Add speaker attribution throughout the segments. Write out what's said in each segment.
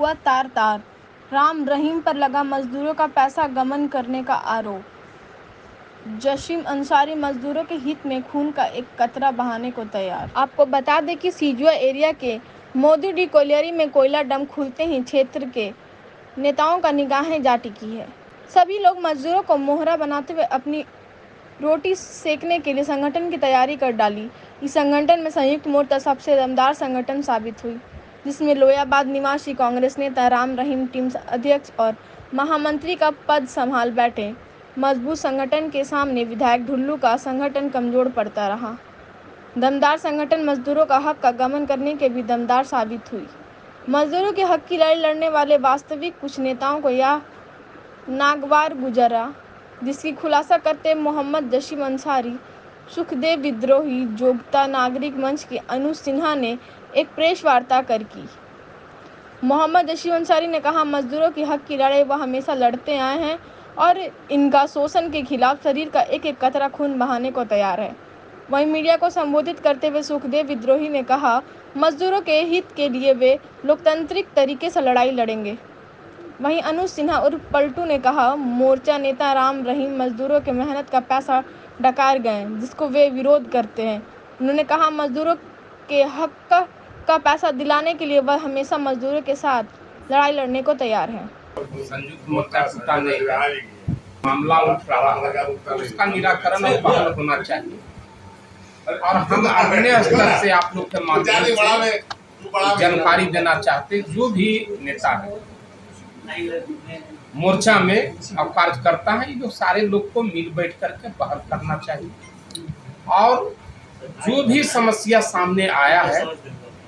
Speaker 1: हुआ तार तार। राम रहीम पर लगा मजदूरों का पैसा गबन करने का आरोप। जसीम अंसारी मजदूरों के हित में खून का एक कतरा बहाने को तैयार। आपको बता दें कि सिजुआ एरिया के मोदी कोलियरी में कोयला डंप खुलते ही क्षेत्र के नेताओं का निगाहें जा टिकी है। सभी लोग मजदूरों को मोहरा बनाते हुए अपनी रोटी सेकने के लिए संगठन की तैयारी कर डाली। इस संगठन में संयुक्त मोर्चा सबसे दमदार संगठन साबित हुई, जिसमें लोयाबाद निवासी कांग्रेस नेता राम रहीम टीम अध्यक्ष और महामंत्री का पद संभाल बैठे। मजबूत संगठन के सामने विधायक ढुल्लू का संगठन कमजोर पड़ता रहा। दमदार संगठन मजदूरों का हक का गबन करने के भी दमदार साबित हुई। मजदूरों के हक की लड़ाई लड़ने वाले वास्तविक कुछ नेताओं को यह नागवार गुजरा, जिसकी खुलासा करते मोहम्मद जसीम अंसारी, सुखदेव विद्रोही, जोगता नागरिक मंच के अनु सिन्हा ने एक प्रेस वार्ता कर की। मोहम्मद जसीम अंसारी ने कहा, मजदूरों की हक की लड़ाई वह हमेशा लड़ते आए हैं और इनका शोषण के खिलाफ शरीर का एक एक कतरा खून बहाने को तैयार है। वहीं मीडिया को संबोधित करते हुए सुखदेव विद्रोही ने कहा, मजदूरों के हित के लिए वे लोकतांत्रिक तरीके से लड़ाई लड़ेंगे। वहीं अनु सिन्हा उर्फ पलटू ने कहा, मोर्चा नेता राम रहीम मजदूरों के मेहनत का पैसा डकार गए, जिसको वे विरोध करते हैं। उन्होंने कहा, मजदूरों के हक का पैसा दिलाने के लिए वह हमेशा मजदूरों के साथ लड़ाई लड़ने को तैयार है।
Speaker 2: संयुक्त मोर्चा सत्ता नहीं मामला उठ रहा है, उसका निराकरण और बहाल होना चाहिए। और हम अपने स्तर से आप लोग के माध्यम से जानकारी देना चाहते हैं, जो भी नेता है मोर्चा में अब कार्यकर्ता है, ये सारे लोग को मिल बैठ करके बहल करना चाहिए और जो भी समस्या सामने आया है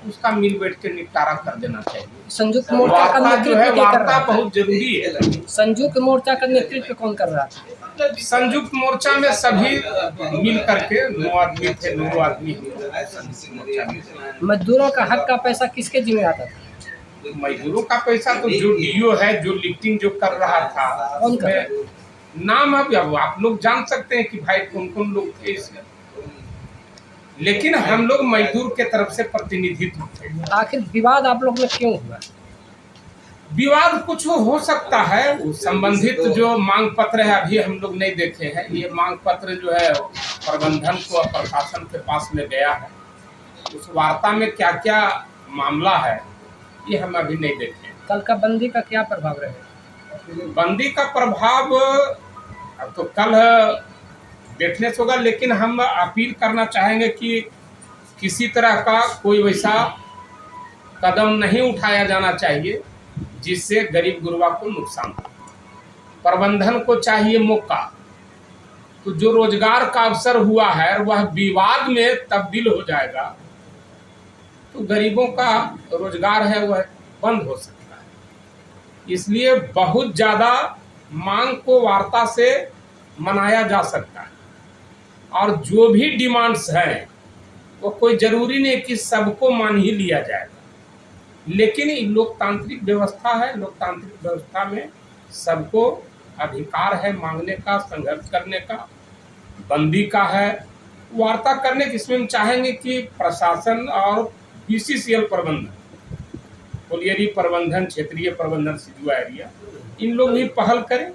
Speaker 2: उसका मिल बैठ के निपटारा कर देना चाहिए।
Speaker 3: संयुक्त मोर्चा का नेतृत्व
Speaker 2: वार्ता बहुत जरूरी है।
Speaker 3: संयुक्त मोर्चा का नेतृत्व कौन कर रहा था?
Speaker 2: संयुक्त मोर्चा में सभी मिल करके 9 आदमी थे, 9 आदमी।
Speaker 3: मजदूरों का हक का पैसा किसके जिम्मे आता था?
Speaker 2: मजदूरों का पैसा तो जो डीओ है, जो लिफ्टिंग जो कर रहा था, उसमें नाम अब आप लोग जान सकते हैं कि भाई कौन कौन लोग थे इसमें, लेकिन हम लोग मजदूर के तरफ से प्रतिनिधित्व थे।
Speaker 3: आखिर विवाद आप लोग में क्यों हुआ?
Speaker 2: विवाद कुछ हो सकता है, संबंधित जो मांग पत्र है अभी हम लोग नहीं देखे हैं। ये मांग पत्र जो है प्रबंधन को और प्रशासन के पास में गया है, उस वार्ता में क्या क्या मामला है ये हम अभी नहीं देखे।
Speaker 3: कल का बंदी का क्या प्रभाव रहेगा?
Speaker 2: बंदी का प्रभाव अब तो कल देखने से होगा, लेकिन हम अपील करना चाहेंगे कि किसी तरह का कोई वैसा कदम नहीं उठाया जाना चाहिए जिससे गरीब गुरबा को नुकसान हो। प्रबंधन को चाहिए मौका, तो जो रोजगार का अवसर हुआ है वह विवाद में तब्दील हो जाएगा तो गरीबों का रोजगार है वह बंद हो सकता है। इसलिए बहुत ज्यादा मांग को वार्ता से मनाया जा सकता है और जो भी डिमांड्स हैं वो कोई जरूरी नहीं कि सबको मान ही लिया जाएगा, लेकिन लोकतांत्रिक व्यवस्था है। लोकतांत्रिक व्यवस्था में सबको अधिकार है मांगने का, संघर्ष करने का, बंदी का है, वार्ता करने की। इसमें हम चाहेंगे कि प्रशासन और बीसीसीएल प्रबंधन, कोलियरी प्रबंधन, क्षेत्रीय प्रबंधन सिजुआ एरिया, इन लोग भी पहल करें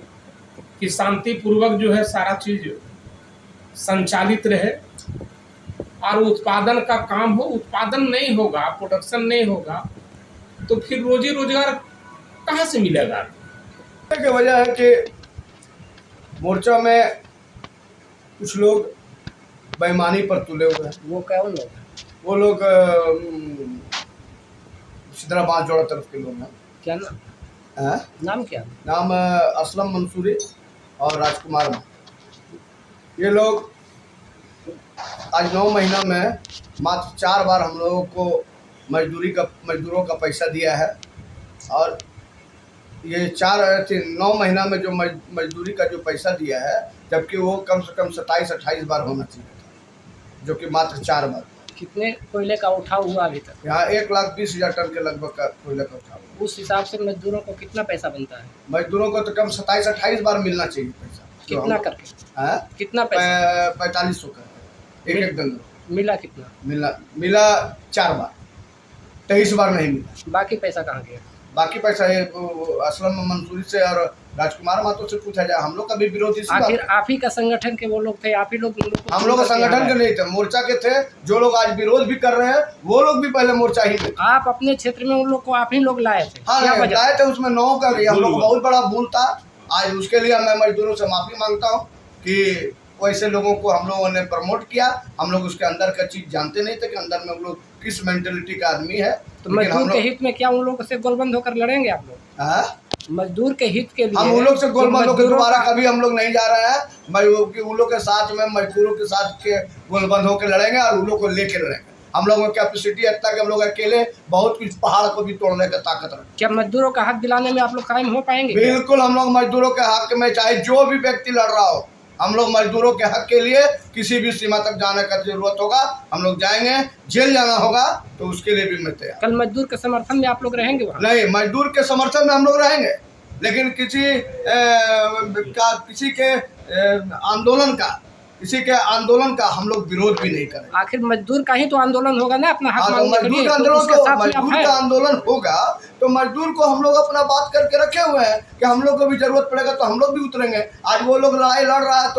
Speaker 2: कि शांतिपूर्वक जो है सारा चीज संचालित रहे और उत्पादन का काम हो। उत्पादन नहीं होगा, प्रोडक्शन नहीं होगा तो फिर रोजी रोजगार कहाँ से मिलेगा?
Speaker 4: की वजह है कि मोर्चा में कुछ लोग बेईमानी पर तुले हुए हैं।
Speaker 3: वो कौन लोग?
Speaker 4: वो लोग सिद्राबाद जोड़ा तरफ के लोग हैं।
Speaker 3: क्या नाम? नाम क्या?
Speaker 4: नाम असलम मंसूरी और राजकुमार। ये लोग आज 9 महीना में मात्र 4 बार हम लोगों को मजदूरों का पैसा दिया है और ये 9 महीना में जो मजदूरी का जो पैसा दिया है, जबकि वो कम से कम 27-28 बार होना चाहिए था, जो कि मात्र 4 बार।
Speaker 3: कितने कोयले का उठाव हुआ अभी तक?
Speaker 4: यहाँ 1,20,000 टन के लगभग का कोयले का उठाव।
Speaker 3: उस हिसाब से मजदूरों को कितना पैसा बनता है?
Speaker 4: मजदूरों को तो कम 27-28 बार मिलना चाहिए पैसा।
Speaker 3: कितना करके? कितना
Speaker 4: पैसा? 4500 का एक दिन।
Speaker 3: मिला कितना?
Speaker 4: मिला 4 बार, 23 बार नहीं मिला।
Speaker 3: बाकी पैसा कहाँ गया?
Speaker 4: बाकी पैसा ये असलम मंसूरी से और राजकुमार महतो से पूछा जाए। हम लोग का भी विरोध इसी बात
Speaker 3: आखिर
Speaker 4: है।
Speaker 3: आप ही का संगठन के वो लोग थे, आप ही लोग उन लोग को
Speaker 4: हम लोग का संगठन के नहीं थे, मोर्चा के थे। जो लोग आज विरोध भी कर रहे हैं वो लोग भी पहले मोर्चा ही में थे।
Speaker 3: आप अपने क्षेत्र में उन लोग को आप ही लोग लाए थे? क्या
Speaker 4: हाँ
Speaker 3: वजह?
Speaker 4: लाए थे, उसमें 9 का हम लोग बहुत बड़ा भूल था। आज उसके लिए मैं मजदूरों से माफी मांगता हूँ कि वैसे लोगों को हम लोगों ने प्रमोट किया। हम लोग उसके अंदर का चीज जानते नहीं थे कि अंदर में हम लोग किस मेंटेलिटी का आदमी है।
Speaker 3: तो मजदूर के हित में क्या उन लोगों से गोलबंद होकर लड़ेंगे आप लोग? मजदूर के हित के लिए
Speaker 4: हम उन लोग से गोलबंद होकर
Speaker 3: मजदूरों
Speaker 4: दोबारा
Speaker 3: का-
Speaker 4: कभी हम लोग नहीं जा रहे हैं। उन लोग के साथ में मजदूरों के साथ के गोलबंद होकर लड़ेंगे और उन लोग को लेकर लड़ेंगे। हम लोगों की कैपेसिटी इतना कि हम लोग अकेले बहुत कुछ पहाड़ को भी तोड़ने का ताकत रखते हैं।
Speaker 3: क्या मजदूरों का हक दिलाने में आप लोग कायम हो पाएंगे क्या?
Speaker 4: बिल्कुल, हम लोग मजदूरों के हक में चाहे जो भी व्यक्ति लड़ रहा हो, हम लोग मजदूरों के हक के लिए किसी भी सीमा तक जाने का जरूरत होगा हम लोग जाएंगे। जेल जाना होगा तो उसके लिए भी मैं तैयार।
Speaker 3: कल मजदूर के समर्थन में आप लोग रहेंगे वहाँ?
Speaker 4: नहीं, मजदूर के समर्थन में हम लोग रहेंगे, लेकिन किसी के आंदोलन का हम लोग विरोध भी नहीं करेंगे।
Speaker 3: आखिर मजदूर का ही तो आंदोलन होगा ना अपना हक
Speaker 4: हाँ, तो
Speaker 3: मांगने के लिए,
Speaker 4: मजदूर का
Speaker 3: तो
Speaker 4: आंदोलन
Speaker 3: उसके साथ ही आप
Speaker 4: मजदूर
Speaker 3: हैं।
Speaker 4: का आंदोलन होगा तो मजदूर को हम लोग अपना बात करके रखे हुए हैं कि हम लोग को भी जरूरत पड़ेगा तो हम लोग भी उतरेंगे। आज वो लोग लड़ाई लड़ रहा है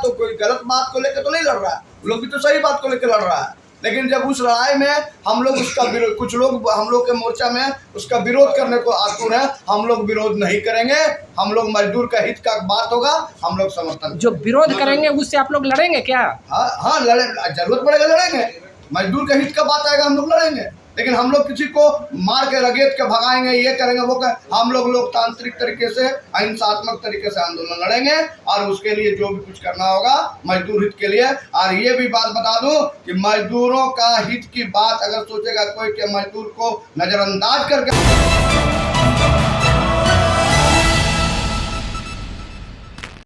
Speaker 4: तो कोई गलत बात को लेकर तो नहीं लड़ रहा है, वो लोग भी तो सही बात को लेकर लड़ रहा है। लेकिन जब उस लड़ाई में हम लोग उसका विरोध, कुछ लोग हम लोग के मोर्चा में उसका विरोध करने को आतुर है, हम लोग विरोध नहीं करेंगे। हम लोग मजदूर का हित का बात होगा, हम लोग समर्थन।
Speaker 3: जो विरोध करेंगे उससे आप लोग लड़ेंगे क्या?
Speaker 4: हाँ लड़े, जरूरत पड़ेगा लड़ेंगे। मजदूर के हित का बात आएगा हम लोग लड़ेंगे, लेकिन हम लोग किसी को मार के रगेट के भगाएंगे, ये करेंगे वो कर। हम लोग लोकतांत्रिक तरीके से, अहिंसात्मक तरीके से आंदोलन लड़ेंगे और उसके लिए जो भी कुछ करना होगा मजदूर हित के लिए। और ये भी बात बता दूं कि मजदूरों का हित की बात अगर सोचेगा कोई कि मजदूर को नजरअंदाज करके